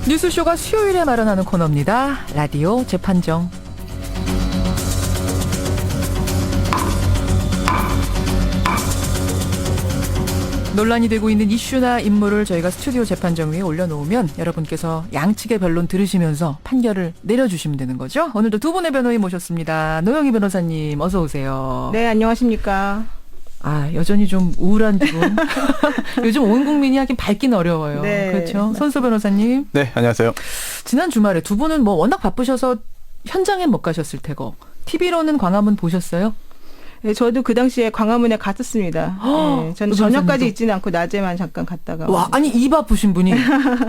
뉴스쇼가 수요일에 마련하는 코너입니다. 라디오 재판정. 논란이 되고 있는 이슈나 인물을 저희가 스튜디오 재판정 위에 올려놓으면 여러분께서 양측의 변론 들으시면서 판결을 내려주시면 되는 거죠. 오늘도 두 분의 변호인 모셨습니다. 노영희 변호사님 어서 오세요. 네, 안녕하십니까. 아, 여전히 좀 우울한 기분. 요즘 온 국민이 하긴 밝기는 어려워요. 네, 그렇죠. 손수 변호사님. 네, 안녕하세요. 지난 주말에 두 분은 뭐 워낙 바쁘셔서 현장에 못 가셨을 테고 TV로는 광화문 보셨어요? 네, 저도 그 당시에 광화문에 갔었습니다. 네, 저는 저녁까지 있지는 않고 낮에만 잠깐 갔다가. 와, 아니 입 아프신 분이.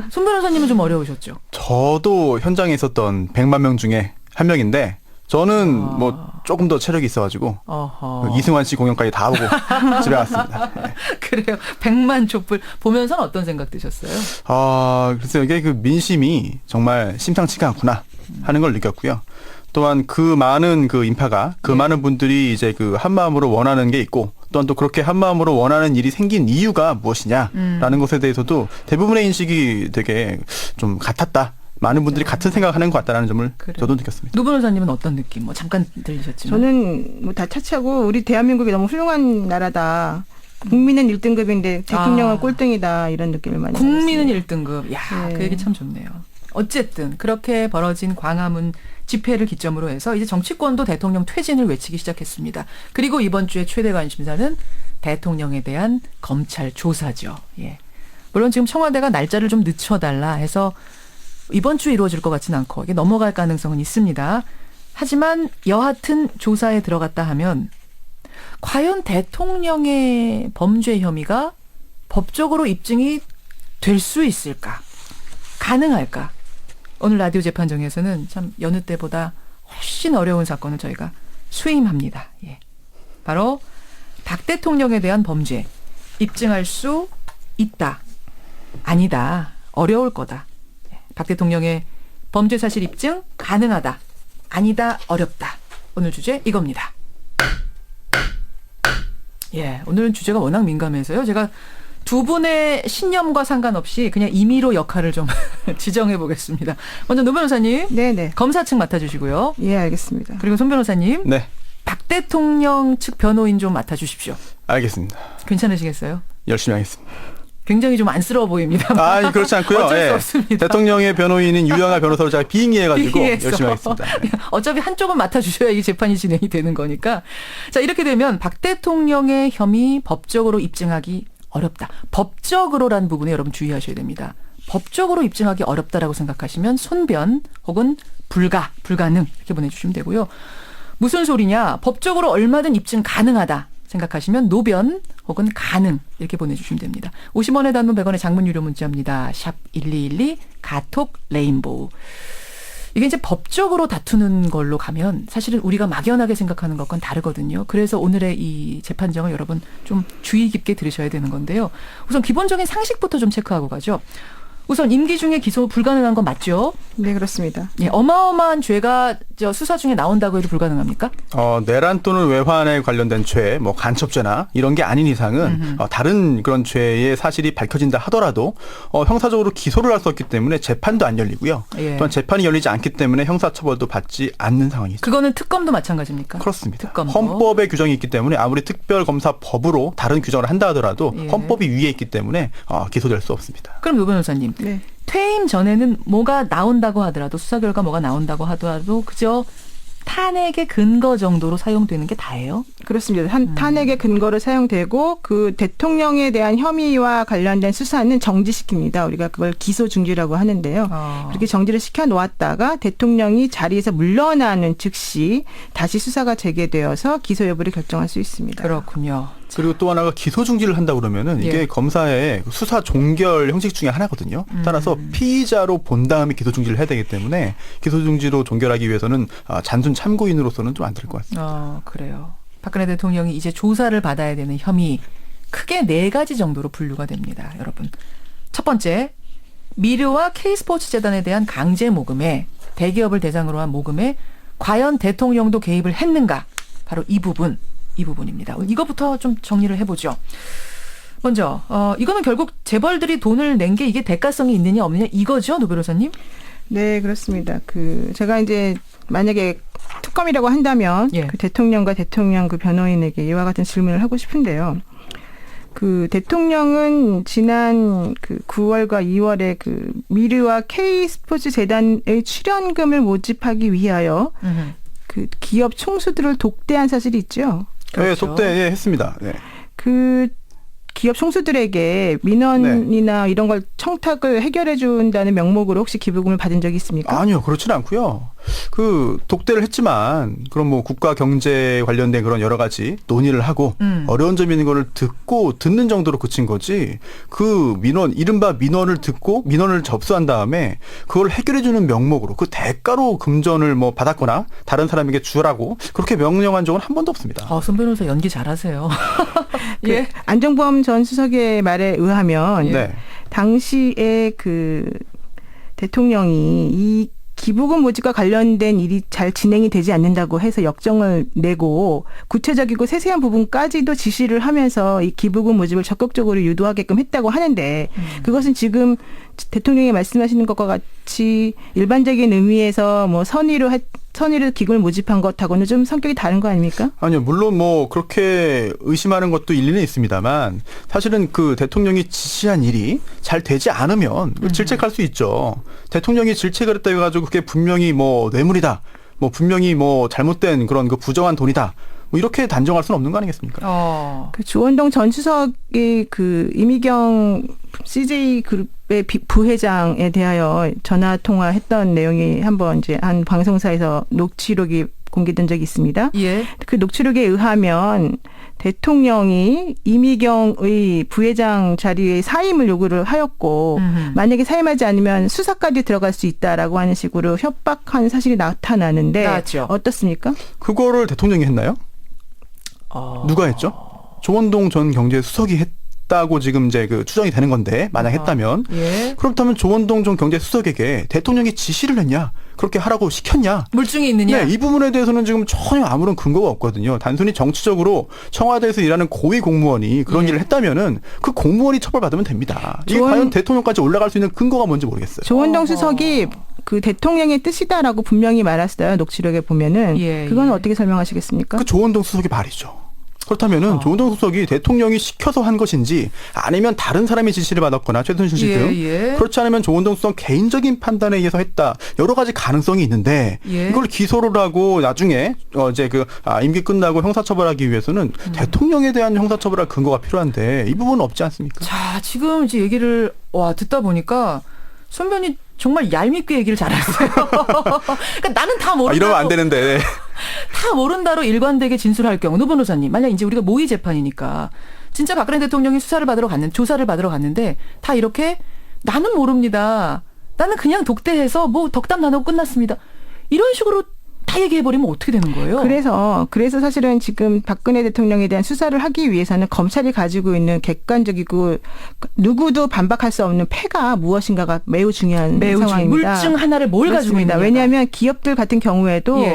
손 변호사님은 좀 어려우셨죠? 저도 현장에 있었던 100만 명 중에 한 명인데 저는 뭐 조금 더 체력이 있어가지고 이승환 씨 공연까지 다 보고 집에 왔습니다. 네. 그래요. 100만 촛불 보면서는 어떤 생각 드셨어요? 글쎄요. 이게 그 민심이 정말 심상치가 않구나 하는 걸 느꼈고요. 또한 그 많은 그 인파가 그 많은 분들이 이제 그 한마음으로 원하는 게 있고 또한 또 그렇게 한마음으로 원하는 일이 생긴 이유가 무엇이냐라는 것에 대해서도 대부분의 인식이 되게 좀 같았다. 많은 분들이 같은 생각하는 것 같다라는 점을 저도 느꼈습니다. 노 변호사님은 어떤 느낌? 뭐 잠깐 들리셨지만. 저는 뭐 다 차치하고 우리 대한민국이 너무 훌륭한 나라다. 국민은 1등급인데 대통령은 꼴등이다. 이런 느낌을 많이 받았습니다. 국민은 1등급. 야, 네. 그 얘기 참 좋네요. 어쨌든 그렇게 벌어진 광화문 집회를 기점으로 해서 이제 정치권도 대통령 퇴진을 외치기 시작했습니다. 그리고 이번 주에 최대 관심사는 대통령에 대한 검찰 조사죠. 예. 물론 지금 청와대가 날짜를 좀 늦춰달라 해서 이번 주에 이루어질 것 같지는 않고 이게 넘어갈 가능성은 있습니다. 하지만 여하튼 조사에 들어갔다 하면 과연 대통령의 범죄 혐의가 법적으로 입증이 될 수 있을까? 가능할까? 오늘 라디오 재판정에서는 참 여느 때보다 훨씬 어려운 사건을 저희가 수임합니다. 예. 바로 박 대통령에 대한 범죄 입증할 수 있다. 아니다. 어려울 거다. 박 대통령의 범죄 사실 입증 가능하다. 아니다. 어렵다. 오늘 주제 이겁니다. 예, 오늘은 주제가 워낙 민감해서요. 제가 두 분의 신념과 상관없이 그냥 임의로 역할을 좀 지정해 보겠습니다. 먼저 노 변호사님. 네네. 검사 측 맡아주시고요. 예, 알겠습니다. 그리고 손 변호사님. 네, 박 대통령 측 변호인 좀 맡아주십시오. 알겠습니다. 괜찮으시겠어요? 열심히 하겠습니다. 굉장히 좀 안쓰러워 보입니다. 그렇지 않고요. 어쩔 수 예. 없습니다. 대통령의 변호인인 유영아 변호사를 제가 빙의해가지고 빙의해서. 열심히 하겠습니다. 네. 어차피 한쪽은 맡아주셔야 이 재판이 진행이 되는 거니까. 자, 이렇게 되면 박 대통령의 혐의 법적으로 입증하기 어렵다. 법적으로라는 부분에 여러분 주의하셔야 됩니다. 법적으로 입증하기 어렵다라고 생각하시면 손변 혹은 불가능 이렇게 보내주시면 되고요. 무슨 소리냐? 법적으로 얼마든 입증 가능하다 생각하시면 노변 혹은 가능 이렇게 보내주시면 됩니다. 50원의 단문 100원의 장문 유료 문자입니다. 샵 1212 가톡 레인보우. 이게 이제 법적으로 다투는 걸로 가면 사실은 우리가 막연하게 생각하는 것과는 다르거든요. 그래서 오늘의 이 재판정을 여러분 좀 주의 깊게 들으셔야 되는 건데요. 우선 기본적인 상식부터 좀 체크하고 가죠. 우선 임기 중에 기소 불가능한 건 맞죠? 네, 그렇습니다. 예, 어마어마한 죄가 수사 중에 나온다고 해도 불가능합니까? 내란 또는 외환에 관련된 죄, 뭐 간첩죄나 이런 게 아닌 이상은 다른 그런 죄의 사실이 밝혀진다 하더라도 형사적으로 기소를 할 수 없기 때문에 재판도 안 열리고요. 예. 또한 또한 재판이 열리지 않기 때문에 형사처벌도 받지 않는 상황이죠. 그거는 특검도 마찬가지입니까? 그렇습니다. 특검도. 헌법의 규정이 있기 때문에 아무리 특별검사법으로 다른 규정을 한다 하더라도 예. 헌법이 위에 있기 때문에 기소될 수 없습니다. 그럼 노 변호사님. 네. 퇴임 전에는 뭐가 나온다고 하더라도 수사 결과 뭐가 나온다고 하더라도 그저 탄핵의 근거 정도로 사용되는 게 다예요? 그렇습니다. 탄핵의 근거로 사용되고 그 대통령에 대한 혐의와 관련된 수사는 정지시킵니다. 우리가 그걸 기소 중지라고 하는데요. 그렇게 정지를 시켜 놓았다가 대통령이 자리에서 물러나는 즉시 다시 수사가 재개되어서 기소 여부를 결정할 수 있습니다. 그렇군요. 그리고 또 하나가 기소 중지를 한다 그러면은 이게 예. 검사의 수사 종결 형식 중에 하나거든요. 따라서 피의자로 본 다음에 기소 중지를 해야 되기 때문에 기소 중지로 종결하기 위해서는 단순 참고인으로서는 좀 안 될 것 같습니다. 그래요. 박근혜 대통령이 이제 조사를 받아야 되는 혐의 크게 4가지 정도로 분류가 됩니다. 여러분. 첫 번째, 미르와 K스포츠재단에 대한 강제 모금에 대기업을 대상으로 한 모금에 과연 대통령도 개입을 했는가? 바로 이 부분입니다. 이것부터 좀 정리를 해보죠. 먼저 이거는 결국 재벌들이 돈을 낸 게 이게 대가성이 있느냐 없느냐 이거죠, 노 변호사님? 네, 그렇습니다. 제가 이제 만약에 특검이라고 한다면 예. 그 대통령과 대통령 그 변호인에게 이와 같은 질문을 하고 싶은데요. 그 대통령은 지난 9월과 2월에 미르와 K스포츠 재단의 출연금을 모집하기 위하여 그 기업 총수들을 독대한 사실이 있죠. 네, 그렇죠. 독대했습니다. 네. 그 기업 총수들에게 민원이나 이런 걸 청탁을 해결해 준다는 명목으로 혹시 기부금을 받은 적이 있습니까? 아니요, 그렇지는 않고요. 독대를 했지만 그럼 뭐 국가 경제 관련된 그런 여러 가지 논의를 하고 어려운 점이 있는 거를 듣는 정도로 그친 거지. 이른바 민원을 듣고 민원을 접수한 다음에 그걸 해결해 주는 명목으로 그 대가로 금전을 뭐 받았거나 다른 사람에게 주라고 그렇게 명령한 적은 한 번도 없습니다. 손 변호사 연기 잘하세요. 예. 안정범 전 수석의 말에 의하면 네. 당시에 대통령이 이 기부금 모집과 관련된 일이 잘 진행이 되지 않는다고 해서 역정을 내고 구체적이고 세세한 부분까지도 지시를 하면서 이 기부금 모집을 적극적으로 유도하게끔 했다고 하는데 그것은 지금 대통령이 말씀하시는 것과 같이 일반적인 의미에서 뭐 선의로 기금을 모집한 것하고는 좀 성격이 다른 거 아닙니까? 아니요, 물론 뭐 그렇게 의심하는 것도 일리는 있습니다만 사실은 그 대통령이 지시한 일이 잘 되지 않으면 질책할 수 있죠. 대통령이 질책을 했다 해가지고 그게 분명히 뭐 뇌물이다, 뭐 분명히 뭐 잘못된 그런 부정한 돈이다. 뭐 이렇게 단정할 수는 없는 거 아니겠습니까? 조원동 전 수석이 이미경 CJ 그룹의 부회장에 대하여 전화 통화했던 내용이 한번 이제 한 방송사에서 녹취록이 공개된 적이 있습니다. 예. 그 녹취록에 의하면 대통령이 이미경의 부회장 자리에 사임을 요구를 하였고 만약에 사임하지 않으면 수사까지 들어갈 수 있다라고 하는 식으로 협박한 사실이 나타나는데 나왔죠. 어떻습니까? 그거를 대통령이 했나요? 누가 했죠? 조원동 전 경제수석이 했다고 지금 이제 추정이 되는 건데 만약 했다면 예. 그렇다면 조원동 전 경제수석에게 대통령이 지시를 했냐? 그렇게 하라고 시켰냐? 물증이 있느냐? 네, 이 부분에 대해서는 지금 전혀 아무런 근거가 없거든요. 단순히 정치적으로 청와대에서 일하는 고위 공무원이 그런 일을 했다면은 그 공무원이 처벌받으면 됩니다. 이게 과연 대통령까지 올라갈 수 있는 근거가 뭔지 모르겠어요. 조원동 수석이 대통령의 뜻이다라고 분명히 말했어요. 녹취록에 보면은. 그건 어떻게 설명하시겠습니까? 조원동 수석이 말이죠. 그렇다면은 조원동 수석이 대통령이 시켜서 한 것인지 아니면 다른 사람이 지시를 받았거나 최순실 씨 등 그렇지 않으면 조원동 수석 개인적인 판단에 의해서 했다. 여러 가지 가능성이 있는데 이걸 기소를 하고 나중에 임기 끝나고 형사처벌하기 위해서는 대통령에 대한 형사처벌할 근거가 필요한데 이 부분은 없지 않습니까? 자, 지금 이제 얘기를 듣다 보니까 손 변이 정말 얄밉게 얘기를 잘했어요. 그러니까 나는 다 모른다. 이러면 안 되는데. 다 모른다로 일관되게 진술할 경우, 노 변호사님, 만약 이제 우리가 모의 재판이니까 진짜 박근혜 대통령이 조사를 받으러 갔는데 다 이렇게 나는 모릅니다. 나는 그냥 독대해서 뭐 덕담 나누고 끝났습니다. 이런 식으로 다 얘기해버리면 어떻게 되는 거예요? 그래서 사실은 지금 박근혜 대통령에 대한 수사를 하기 위해서는 검찰이 가지고 있는 객관적이고 누구도 반박할 수 없는 패가 무엇인가가 매우 중요한 상황입니다. 물증 하나를 뭘 가지고 있느냐. 왜냐하면 기업들 같은 경우에도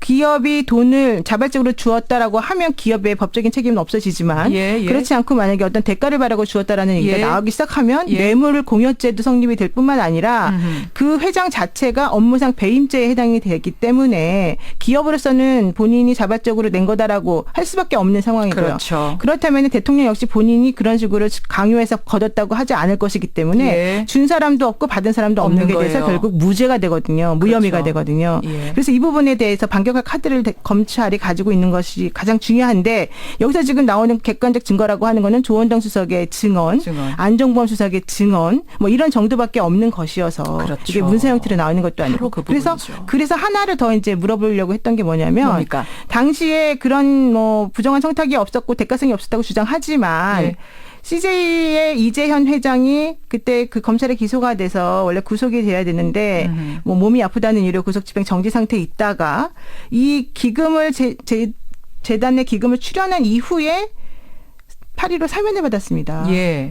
기업이 돈을 자발적으로 주었다라고 하면 기업의 법적인 책임은 없어지지만 그렇지 않고 만약에 어떤 대가를 바라고 주었다라는 얘기가 나오기 시작하면 뇌물 공여죄도 성립이 될 뿐만 아니라 그 회장 자체가 업무상 배임죄에 해당이 되기 때문에 기업으로서는 본인이 자발적으로 낸 거다라고 할 수밖에 없는 상황이고요. 그렇죠. 그렇다면 대통령 역시 본인이 그런 식으로 강요해서 거뒀다고 하지 않을 것이기 때문에 준 사람도 없고 받은 사람도 없는 게 돼서 결국 무죄가 되거든요. 무혐의가 되거든요. 그래서 이 부분에 대해서 반격할 카드를 검찰이 가지고 있는 것이 가장 중요한데 여기서 지금 나오는 객관적 증거라고 하는 거는 조원동 수석의 증언. 안정범 수석의 증언 뭐 이런 정도밖에 없는 것이어서 이게 문서 형태로 나오는 것도 아니고 그래서 하나를 더 이제 물어보려고 했던 게 뭐냐면 당시에 그런 뭐 부정한 청탁이 없었고 대가성이 없었다고 주장하지만 CJ의 이재현 회장이 그때 검찰에 기소가 돼서 원래 구속이 돼야 되는데 뭐 몸이 아프다는 이유로 구속집행 정지 상태에 있다가 이 기금을 재단의 기금을 출연한 이후에 8.15 사면을 받았습니다.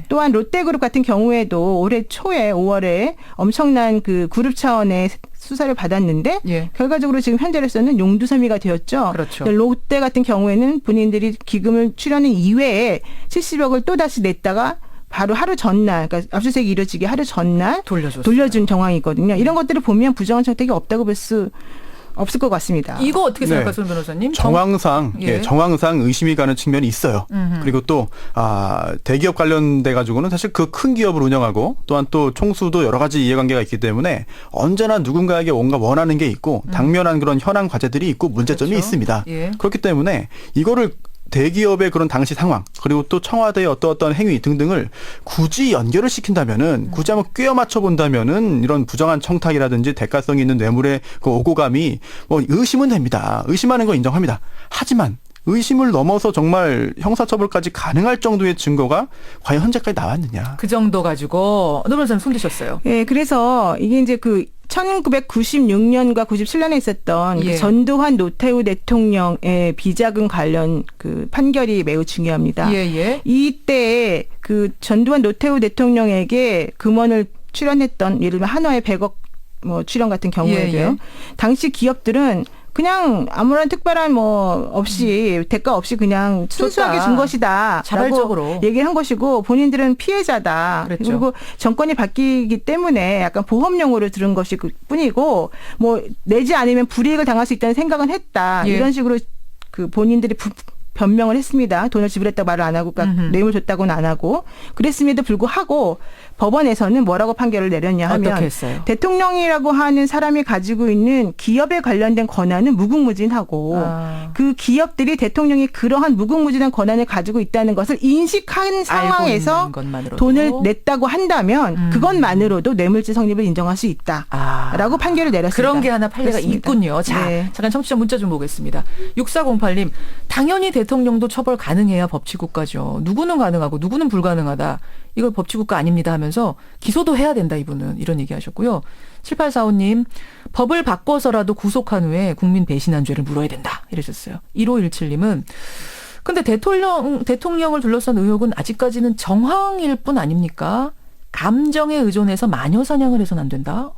또한 롯데그룹 같은 경우에도 올해 초에 5월에 엄청난 그룹 차원의 수사를 받았는데 예. 결과적으로 지금 현재로서는 용두섬이가 되었죠. 그렇죠. 롯데 같은 경우에는 본인들이 기금을 출연한 이외에 70억을 또 다시 냈다가 바로 하루 전날, 그러니까 압수수색이 이뤄지기 하루 전날 돌려준 정황이거든요. 이런 것들을 보면 부정한 청탁이 없다고 볼 수 없을 것 같습니다. 이거 어떻게 생각하세요, 변호사님? 정황상 의심이 가는 측면이 있어요. 그리고 또 대기업 관련돼 가지고는 사실 그 큰 기업을 운영하고 또한 또 총수도 여러 가지 이해관계가 있기 때문에 언제나 누군가에게 뭔가 원하는 게 있고 당면한 그런 현황 과제들이 있고 문제점이 그렇죠. 있습니다. 예. 그렇기 때문에 이거를 대기업의 그런 당시 상황 그리고 또 청와대의 어떤 행위 등등을 굳이 연결을 시킨다면은 굳이 한번 꿰어 맞춰 본다면은 이런 부정한 청탁이라든지 대가성이 있는 뇌물의 그 오고감이 뭐 의심은 됩니다. 의심하는 거 인정합니다. 하지만 의심을 넘어서 정말 형사처벌까지 가능할 정도의 증거가 과연 현재까지 나왔느냐. 그 정도 가지고 노 변호사님 손드셨어요. 예, 그래서 이게 이제 그 1996년과 97년에 있었던 예. 그 전두환 노태우 대통령의 비자금 관련 그 판결이 매우 중요합니다. 예. 이때 그 전두환 노태우 대통령에게 금원을 출연했던 예를 들면 한화의 100억 뭐 출연 같은 경우에도요. 예. 당시 기업들은 그냥 아무런 특별한 뭐 없이 대가 없이 그냥 순수하게 준 것이다. 자발적으로 라고 얘기를 한 것이고 본인들은 피해자다. 그랬죠. 그리고 정권이 바뀌기 때문에 약간 보험용으로 들은 것일 뿐이고 뭐 내지 않으면 불이익을 당할 수 있다는 생각은 했다. 예. 이런 식으로 그 본인들이 변명을 했습니다. 돈을 지불했다고 말을 안 하고 그러니까 뇌물 줬다고는 안 하고 그랬음에도 불구하고 법원에서는 뭐라고 판결을 내렸냐 하면 어떻게 했어요? 대통령이라고 하는 사람이 가지고 있는 기업에 관련된 권한은 무궁무진하고 그 기업들이 대통령이 그러한 무궁무진한 권한을 가지고 있다는 것을 인식한 상황에서 돈을 냈다고 한다면 그것만으로도 뇌물죄 성립을 인정할 수 있다라고 판결을 내렸습니다. 그런 게 하나 판례가 그렇습니다. 있군요. 자, 네. 잠깐 청취자 문자 좀 보겠습니다. 6408님, 당연히 대통령도 처벌 가능해야 법치국가죠. 누구는 가능하고 누구는 불가능하다. 이걸 법치국가 아닙니다 하면서 기소도 해야 된다 이분은 이런 얘기하셨고요. 7845님 법을 바꿔서라도 구속한 후에 국민 배신한 죄를 물어야 된다 이러셨어요. 1517님은 근데 대통령을 둘러싼 의혹은 아직까지는 정황일 뿐 아닙니까? 감정에 의존해서 마녀 사냥을 해서는 안 된다.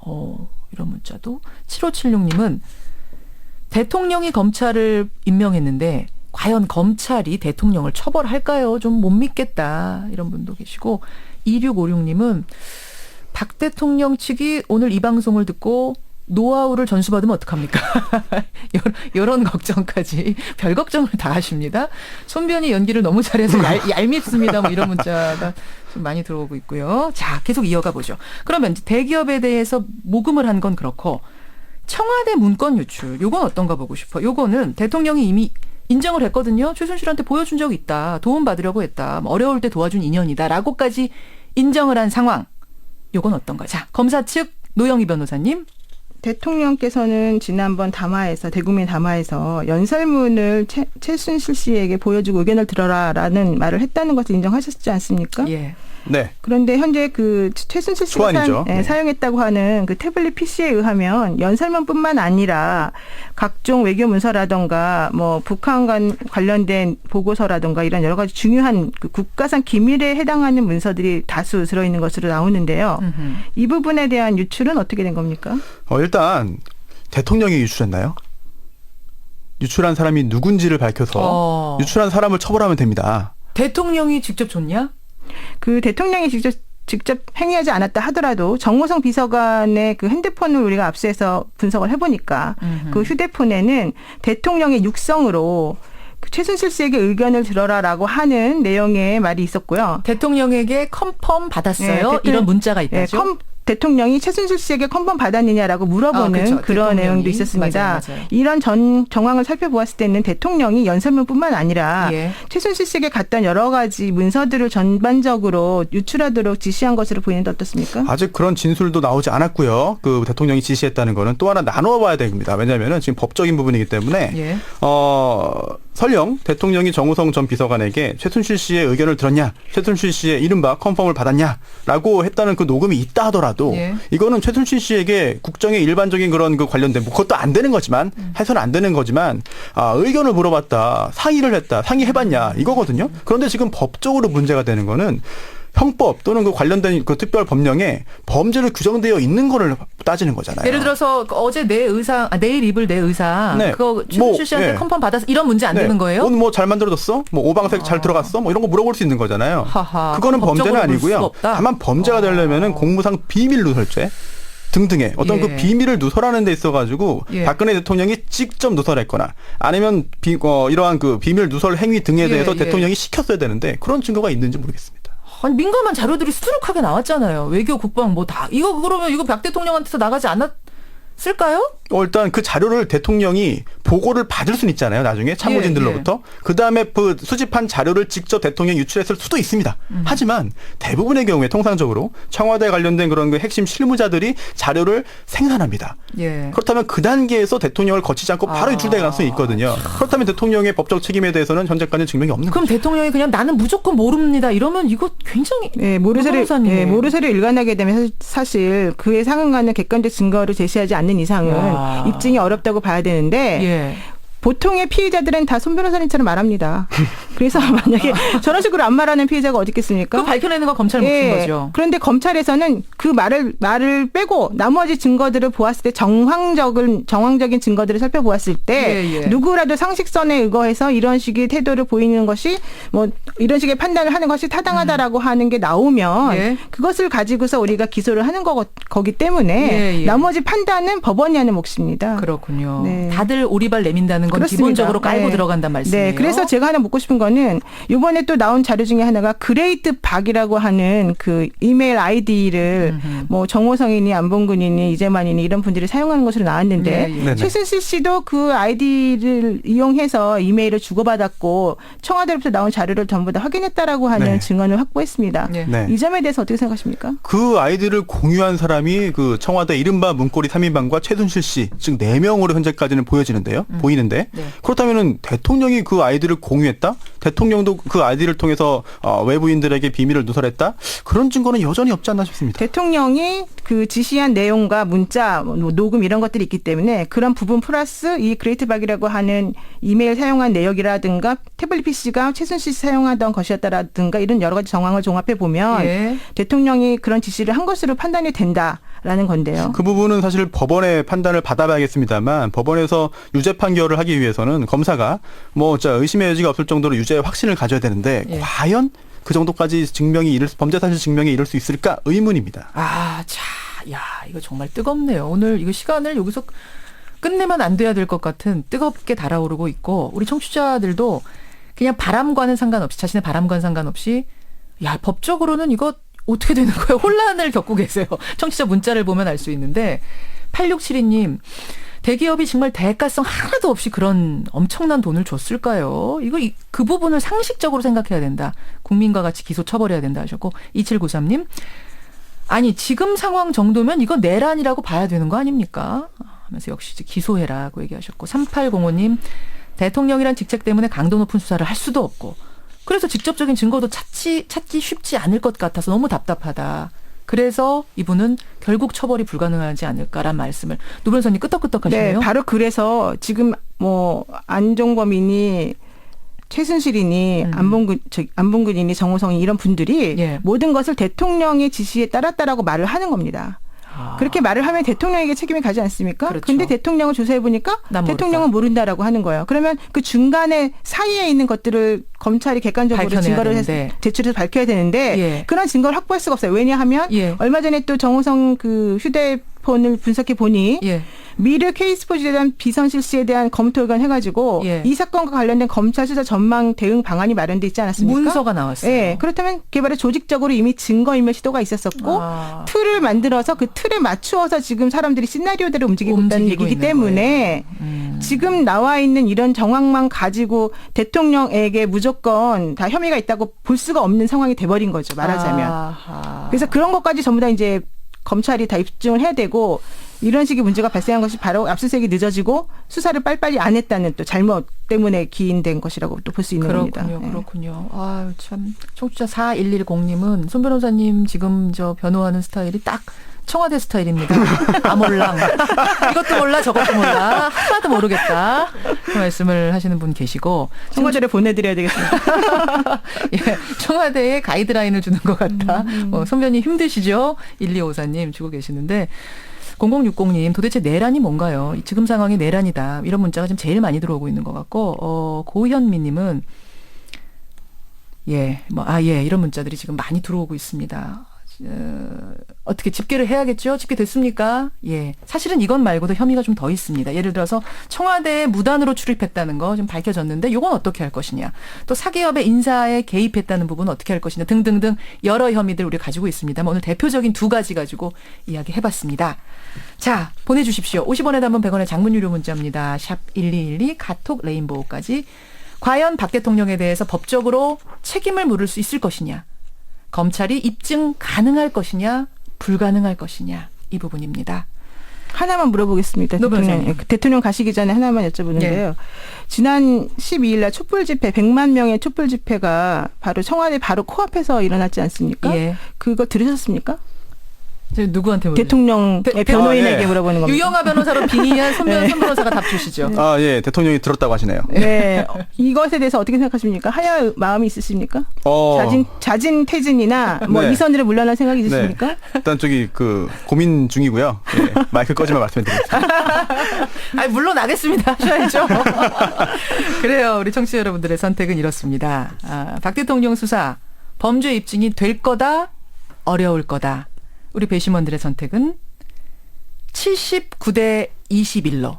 이런 문자도. 7576님은 대통령이 검찰을 임명했는데 과연 검찰이 대통령을 처벌할까요? 좀 못 믿겠다. 이런 분도 계시고 2656님은 박 대통령 측이 오늘 이 방송을 듣고 노하우를 전수받으면 어떡합니까? 이런 걱정까지 별 걱정을 다 하십니다. 손변이 연기를 너무 잘해서 얄밉습니다. 뭐 이런 문자가 좀 많이 들어오고 있고요. 자, 계속 이어가 보죠. 그러면 대기업에 대해서 모금을 한 건 그렇고 청와대 문건 유출 요건 어떤가 보고 싶어. 요거는 대통령이 이미 인정을 했거든요. 최순실한테 보여준 적이 있다. 도움 받으려고 했다. 어려울 때 도와준 인연이다라고까지 인정을 한 상황. 요건 어떤가? 자, 검사 측 노영희 변호사님. 대통령께서는 지난번 담화에서 대국민 담화에서 연설문을 최순실 씨에게 보여주고 의견을 들어라라는 말을 했다는 것을 인정하셨지 않습니까? 예. 네. 그런데 현재 그 최순실 씨가 사용했다고 하는 그 태블릿 PC에 의하면 연설문뿐만 아니라 각종 외교 문서라든가 뭐 북한 관련된 보고서라든가 이런 여러 가지 중요한 그 국가상 기밀에 해당하는 문서들이 다수 들어있는 것으로 나오는데요. 이 부분에 대한 유출은 어떻게 된 겁니까? 일단 대통령이 유출했나요? 유출한 사람이 누군지를 밝혀서 유출한 사람을 처벌하면 됩니다. 대통령이 직접 줬냐? 그 대통령이 직접 행위하지 않았다 하더라도 정호성 비서관의 그 핸드폰을 우리가 압수해서 분석을 해보니까 그 휴대폰에는 대통령의 육성으로 최순실 씨에게 의견을 들어라라고 하는 내용의 말이 있었고요. 대통령에게 컨펌 받았어요? 네, 이런 문자가 있다죠? 대통령이 최순실 씨에게 컨펌 받았느냐라고 물어보는 그렇죠. 그런 내용도 있었습니다. 맞아요. 이런 정황을 살펴보았을 때는 대통령이 연설문뿐만 아니라 최순실 씨에게 갔던 여러 가지 문서들을 전반적으로 유출하도록 지시한 것으로 보이는데 어떻습니까? 아직 그런 진술도 나오지 않았고요. 그 대통령이 지시했다는 거는 또 하나 나누어 봐야 됩니다. 왜냐하면 지금 법적인 부분이기 때문에 설령 대통령이 정호성 전 비서관에게 최순실 씨의 의견을 들었냐, 최순실 씨의 이른바 컨펌을 받았냐라고 했다는 그 녹음이 있다 하더라도 이거는 최순실 씨에게 국정의 일반적인 그런 그 관련된 그것도 안 되는 거지만 해서는 안 되는 거지만 의견을 물어봤다, 상의를 했다, 상의해봤냐 이거거든요. 그런데 지금 법적으로 문제가 되는 거는 형법 또는 그 관련된 그 특별 법령에 범죄로 규정되어 있는 거를 따지는 거잖아요. 예를 들어서 어제 내 의상, 내일 입을 내 의상, 네. 그거 최순실 씨한테 예. 컨펌 받아서 이런 문제 안 되는 거예요? 오늘 뭐 잘 만들어졌어? 뭐 오방색 잘 들어갔어? 뭐 이런 거 물어볼 수 있는 거잖아요. 하하, 그거는 범죄는 법적으로 볼 아니고요. 수가 없다? 다만 범죄가 되려면은 공무상 비밀 누설죄 등등의 어떤 예. 그 비밀을 누설하는 데 있어가지고 예. 박근혜 대통령이 직접 누설했거나 아니면 이러한 그 비밀 누설 행위 등에 예, 대해서 예. 대통령이 시켰어야 되는데 그런 증거가 있는지 모르겠습니다. 아니, 민감한 자료들이 수두룩하게 나왔잖아요. 외교, 국방 뭐 다. 이거 그러면 이거 박 대통령한테서 나가지 않았을까요? 일단 그 자료를 대통령이 보고를 받을 수는 있잖아요. 나중에 참모진들로부터. 그다음에 그 수집한 자료를 직접 대통령이 유출했을 수도 있습니다. 하지만 대부분의 경우에 통상적으로 청와대 관련된 그런 그 핵심 실무자들이 자료를 생산합니다. 예. 그렇다면 그 단계에서 대통령을 거치지 않고 바로 유출될 가능성이 있거든요. 그렇다면 대통령의 법적 책임에 대해서는 현재까지는 증명이 없는 그럼 거죠. 대통령이 그냥 나는 무조건 모릅니다. 이러면 이거 굉장히 모르쇠를 변호사님. 모르쇠를 일관하게 되면 사실 그에 상응하는 객관적 증거를 제시하지 않는 이상은 와. 입증이 어렵다고 봐야 되는데 예. 보통의 피의자들은 다 손 변호사님처럼 말합니다. 그래서 만약에 저런 식으로 안 말하는 피의자가 어디 있겠습니까? 그거 밝혀내는 건 검찰 몫인 거죠. 그런데 검찰에서는 그 말을 빼고 나머지 증거들을 보았을 때 정황적인 증거들을 살펴보았을 때 예, 예. 누구라도 상식선에 의거해서 이런 식의 태도를 보이는 것이 뭐 이런 식의 판단을 하는 것이 타당하다라고 하는 게 나오면 예. 그것을 가지고서 우리가 기소를 하는 거기 때문에 예, 예. 나머지 판단은 법원이 하는 몫입니다. 그렇군요. 네. 다들 오리발 내민다는 건 그렇습니다. 기본적으로 깔고 네. 들어간단 말씀이에요. 네, 그래서 제가 하나 묻고 싶은 거는 이번에 또 나온 자료 중에 하나가 그레이트 박이라고 하는 그 이메일 아이디를 뭐 정호성이니 안봉근이니 이재만이니 이런 분들이 사용하는 것으로 나왔는데 예, 예. 최순실 씨도 그 아이디를 이용해서 이메일을 주고받았고 청와대로부터 나온 자료를 전부 다 확인했다라고 하는 네. 증언을 확보했습니다. 예. 네. 이 점에 대해서 어떻게 생각하십니까? 그 아이디를 공유한 사람이 그 청와대 이른바 문고리 3인방과 최순실 씨, 즉 4명으로 현재까지는 보이는데 네. 그렇다면은 대통령이 그 아이디를 공유했다? 대통령도 그 아이디를 통해서 외부인들에게 비밀을 누설했다? 그런 증거는 여전히 없지 않나 싶습니다. 대통령이 그 지시한 내용과 문자, 뭐 녹음 이런 것들이 있기 때문에 그런 부분 플러스 이 그레이트박이라고 하는 이메일 사용한 내역이라든가 태블릿 PC가 최순실 씨 사용하던 것이었다라든가 이런 여러 가지 정황을 종합해 보면 예. 대통령이 그런 지시를 한 것으로 판단이 된다라는 건데요. 그 부분은 사실 법원의 판단을 받아봐야겠습니다만 법원에서 유죄 판결을 하기 위해서는 검사가 뭐 의심의 여지가 없을 정도로 유죄의 확신을 가져야 되는데 예. 과연 그 정도까지 범죄 사실 증명에 이를 수 있을까 의문입니다. 아, 자, 야, 이거 정말 뜨겁네요. 오늘 이거 시간을 여기서 끝내면 안 돼야 될 것 같은 뜨겁게 달아오르고 있고 우리 청취자들도 그냥 바람과는 상관없이 자신의 바람과는 상관없이 야, 법적으로는 이거 어떻게 되는 거예요? 혼란을 겪고 계세요. 청취자 문자를 보면 알 수 있는데 8672님 대기업이 정말 대가성 하나도 없이 그런 엄청난 돈을 줬을까요? 이거 그 부분을 상식적으로 생각해야 된다. 국민과 같이 기소 처벌해야 된다 하셨고 2793님 아니 지금 상황 정도면 이거 내란이라고 봐야 되는 거 아닙니까? 하면서 역시 이제 기소해라고 얘기하셨고 3805님 대통령이란 직책 때문에 강도 높은 수사를 할 수도 없고 그래서 직접적인 증거도 찾기 쉽지 않을 것 같아서 너무 답답하다. 그래서 이분은 결국 처벌이 불가능하지 않을까란 말씀을 노 변호사님 끄떡끄떡 하시네요. 네, 바로 그래서 지금 뭐 안종범이니 최순실이니 안봉근이니 정호성이 이런 분들이 예. 모든 것을 대통령의 지시에 따랐다라고 말을 하는 겁니다. 그렇게 말을 하면 대통령에게 책임이 가지 않습니까? 그렇죠. 근데 대통령을 조사해 보니까 난 모르다. 대통령은 모른다라고 하는 거예요. 그러면 그 중간에 사이에 있는 것들을 검찰이 객관적으로 밝혀내야 증거를 되는데. 제출해서 밝혀야 되는데 예. 그런 증거를 확보할 수가 없어요. 왜냐하면 예. 얼마 전에 또 정호성 그 휴대폰을 분석해 보니 예. 미르 K스포츠에 대한 비선 실시에 대한 검토의견 해가지고 예. 이 사건과 관련된 검찰 수사 전망 대응 방안이 마련돼 있지 않았습니까? 문서가 나왔어요. 예. 그렇다면 개발에 조직적으로 이미 증거인멸 시도가 있었었고 아. 틀을 만들어서 그 틀에 맞추어서 지금 사람들이 시나리오대로 움직이고 있다는 움직이고 얘기이기 있는 때문에 지금 나와 있는 이런 정황만 가지고 대통령에게 무조건 다 혐의가 있다고 볼 수가 없는 상황이 돼버린 거죠. 말하자면. 아하. 그래서 그런 것까지 전부 다 이제 검찰이 다 입증을 해야 되고 이런 식의 문제가 발생한 것이 바로 압수수색이 늦어지고 수사를 빨리빨리 안 했다는 또 잘못 때문에 기인된 것이라고 또 볼 수 있는 겁니다. 그렇군요. 아, 참 청취자 4110님은 손 변호사님 지금 저 변호하는 스타일이 딱 청와대 스타일입니다. 아몰랑. 이것도 몰라 저것도 몰라. 하나도 모르겠다. 그 말씀을 하시는 분 계시고. 청와대를 보내드려야 되겠습니다. 예, 청와대에 가이드라인을 주는 것 같다. 선배님 힘드시죠? 1254님 주고 계시는데 0060님 도대체 내란이 뭔가요? 지금 상황이 내란이다. 이런 문자가 지금 제일 많이 들어오고 있는 것 같고 고현미님은 예, 이런 문자들이 지금 많이 들어오고 있습니다. 어떻게 집계를 해야겠죠? 집계됐습니까? 예. 사실은 이건 말고도 혐의가 좀 더 있습니다. 예를 들어서 청와대에 무단으로 출입했다는 거 좀 밝혀졌는데 이건 어떻게 할 것이냐. 또 사기업의 인사에 개입했다는 부분은 어떻게 할 것이냐 등등등 여러 혐의들 우리 가지고 있습니다. 오늘 대표적인 두 가지 가지고 이야기해봤습니다. 자, 보내주십시오. 50원에 담은 100원의 장문 유료 문자입니다. 샵 1212 카톡 레인보우까지. 과연 박 대통령에 대해서 법적으로 책임을 물을 수 있을 것이냐. 검찰이 입증 가능할 것이냐 불가능할 것이냐 이 부분입니다. 하나만 물어보겠습니다. 대통령 가시기 전에 하나만 여쭤보는데요. 예. 지난 12일 날 촛불 집회 100만 명의 촛불 집회가 바로 청와대 바로 코앞에서 일어났지 않습니까? 예. 그거 들으셨습니까? 누구한테 물어요? 대통령 변호인에게 예. 물어보는 겁니다. 유영아 변호사로 빙의한 손 변호사가 답 주시죠. 예, 대통령이 들었다고 하시네요. 네. 이것에 대해서 어떻게 생각하십니까? 하야 마음이 있으십니까? 자진 퇴진이나 네. 이 선으로 물러날 생각이 있으십니까? 네. 일단 고민 중이고요. 예, 마이크 꺼지면 말씀드리겠습니다. 물러나겠습니다. 하셔야죠. 그래요. 우리 청취자 여러분들의 선택은 이렇습니다. 박 대통령 수사 범죄 입증이 될 거다 어려울 거다. 우리 배심원들의 선택은 79대 21로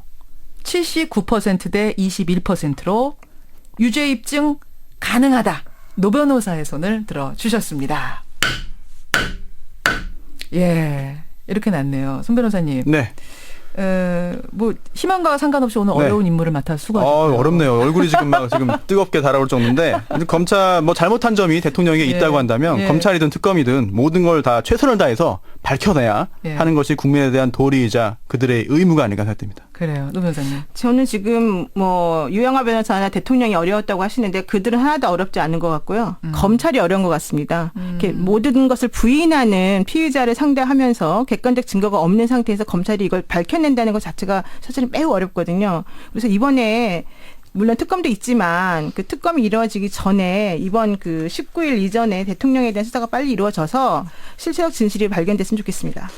79%대 21%로 유죄 입증 가능하다. 노 변호사의 손을 들어주셨습니다. 예, 이렇게 났네요. 손 변호사님. 네. 희망과 상관없이 오늘 어려운 임무를 맡아 수고하셨어요. 어렵네요. 얼굴이 지금 뜨겁게 달아올 정도인데 검찰 잘못한 점이 대통령에게 있다고 한다면 검찰이든 특검이든 모든 걸 다 최선을 다해서 밝혀내야 하는 것이 국민에 대한 도리이자 그들의 의무가 아닌가 생각됩니다. 그래요. 노 변호사님. 저는 지금 유영아 변호사나 대통령이 어려웠다고 하시는데 그들은 하나도 어렵지 않은 것 같고요. 검찰이 어려운 것 같습니다. 이렇게 모든 것을 부인하는 피의자를 상대하면서 객관적 증거가 없는 상태에서 검찰이 이걸 밝혀낸다는 것 자체가 사실은 매우 어렵거든요. 그래서 이번에 물론 특검도 있지만 그 특검이 이루어지기 전에 이번 19일 이전에 대통령에 대한 수사가 빨리 이루어져서 실체적 진실이 발견됐으면 좋겠습니다.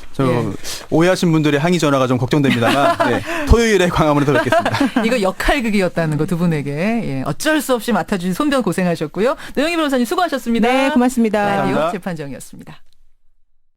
오해하신 분들의 항의 전화가 좀 걱정됩니다만 토요일에 광화문에서 뵙겠습니다. 이거 역할극이었다는 거 두 분에게 어쩔 수 없이 맡아주신 손변 고생하셨고요. 노영희 변호사님 수고하셨습니다. 네, 고맙습니다. 라디오 감사합니다. 재판정이었습니다.